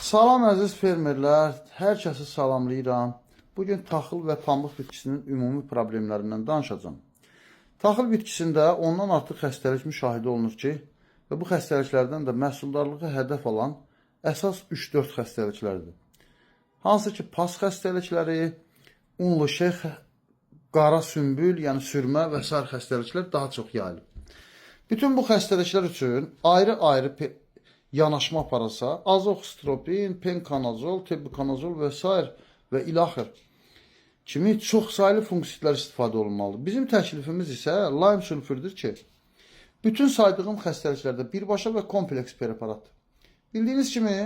Salam əziz fermerlər, hər kəsi salamlayıram. Bugün taxıl və pambıq bitkisinin ümumi problemlərindən danışacağım. Taxıl bitkisində ondan artıq xəstəlik müşahidə olunur ki, və bu xəstəliklərdən də məhsuldarlığı hədəf alan əsas 3-4 xəstəliklərdir. Hansı ki, pas xəstəlikləri, unlu şeyx, qara sümbül, yəni sürmə və s. xəstəliklər daha çox yayılır. Bütün bu xəstəliklər üçün ayrı-ayrı yanaşma aparılsa, azoxstropin, penkanazol, tebukonazol və s. və ilaxır kimi çox saylı fungisitlər istifadə olunmalıdır. Bizim təklifimiz isə Lime sülfürdür ki, bütün saydığım xəstəliklərdə birbaşa və kompleks preparatdır. Bildiyiniz kimi,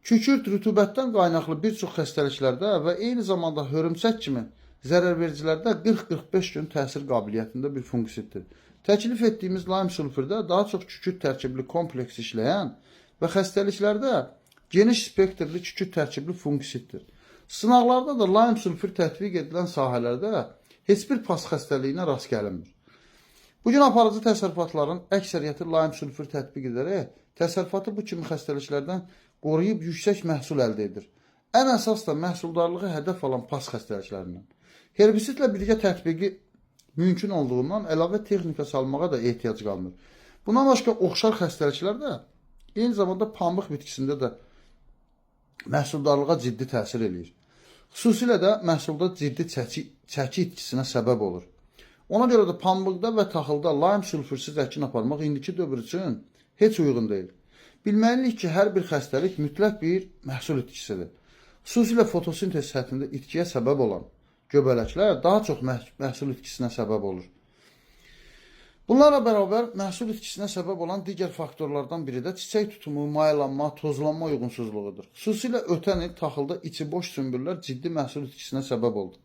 kükürt rütubətdən qaynaqlı bir çox xəstəliklərdə və eyni zamanda hörümçək kimi zərərvericilərdə 40-45 gün təsir qabiliyyətində bir fungisitdir. Təklif etdiyimiz Lime sülfürdə daha çox kükürt tərkibli kompleks işləyən və xəstəliklərdə geniş spektrli kükürt tərkibli fungisitdir. Sınaqlarda da Lime sülfür tətbiq edilən sahələrdə heç bir pas xəstəliyinə rast gəlinmir. Bugün aparıcı təsərrüfatların əksəriyyəti Lime sülfür tətbiq edərək təsərrüfatı bu kimi xəstəliklərdən qoruyub yüksək məhsul əldə edir. Ən əsas da məhsuldarlığı hədəf alan pas xəstəliklərindən. Herbisitlə birgə tətbiqi mümkün olduğundan əlavə texnika salmağa da ehtiyac qalmır. Buna başqa oxşar xəstəliklər də eyni zamanda pambıq bitkisində də məhsuldarlığa ciddi təsir eləyir. Xüsusilə də məhsulda ciddi çəki itkisinə səbəb olur. Ona görə də pambıqda və taxılda Lime sülfürsüz əkin aparmaq indiki dövr üçün heç uyğun deyil. Bilməliyik ki, hər bir xəstəlik mütləq bir məhsul itkisidir. Xüsusilə fotosintez səthində itkiyə səbəb olan göbələklər daha çox məhsul itkisinə səbəb olur. Bunlarla bərabər məhsul itkisinə səbəb olan digər faktorlardan biri də çiçək tutumu, mayalanma, tozlanma uyğunsuzluğudur. Xüsusilə ötən il taxılda içi boş sümbüllər ciddi məhsul itkisinə səbəb oldu.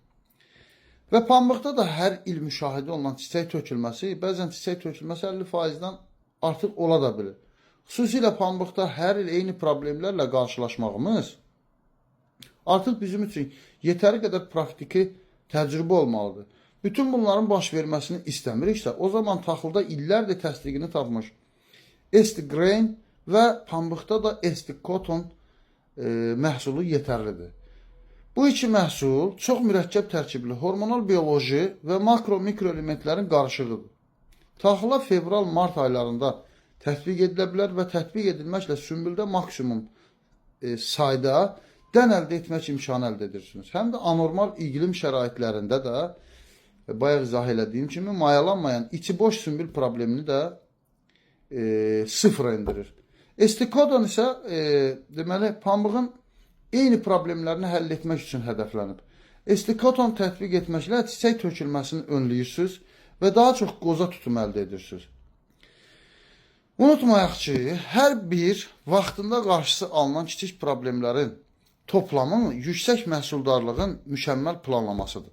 Və pambıqda da hər il müşahidə olunan çiçək tökülməsi, bəzən çiçək tökülməsi 50%-dən artıq ola da bilir. Xüsusilə pambıqda hər il eyni problemlərlə qarşılaşmağımız artıq bizim üçün yetəri qədər praktiki təcrübə olmalıdır. Bütün bunların baş verməsini istəmiriksə, o zaman taxılda illərdir təsdiqini tapmış Esti-Grain və pambıqda da Esti-Cotton məhsulu yetərlidir. Bu iki məhsul çox mürəkkəb tərkibli hormonal bioloji və makro-mikroelementlərin qarışığıdır. Taxıla fevral-mart aylarında tətbiq edilə bilər və tətbiq edilməklə sümbüldə maksimum sayda dən əldə etmək imkanı əldə edirsiniz. Həm də anormal iqlim şəraitlərində də bayaq izah elədiyim kimi mayalanmayan içi boş sümbül problemini də sıfıra endirir. Esti-Cotton isə deməli pambığın eyni problemlərini həll etmək üçün hədəflənib. Esti-Cotton tətbiq etməklə çiçək tökülməsini önləyirsiniz və daha çox qoza tutumu əldə edirsiniz. Unutmayaq ki, hər bir vaxtında qarşısı alınan kiçik problemlərin toplamı yüksək məhsuldarlığın mükəmməl planlamasıdır.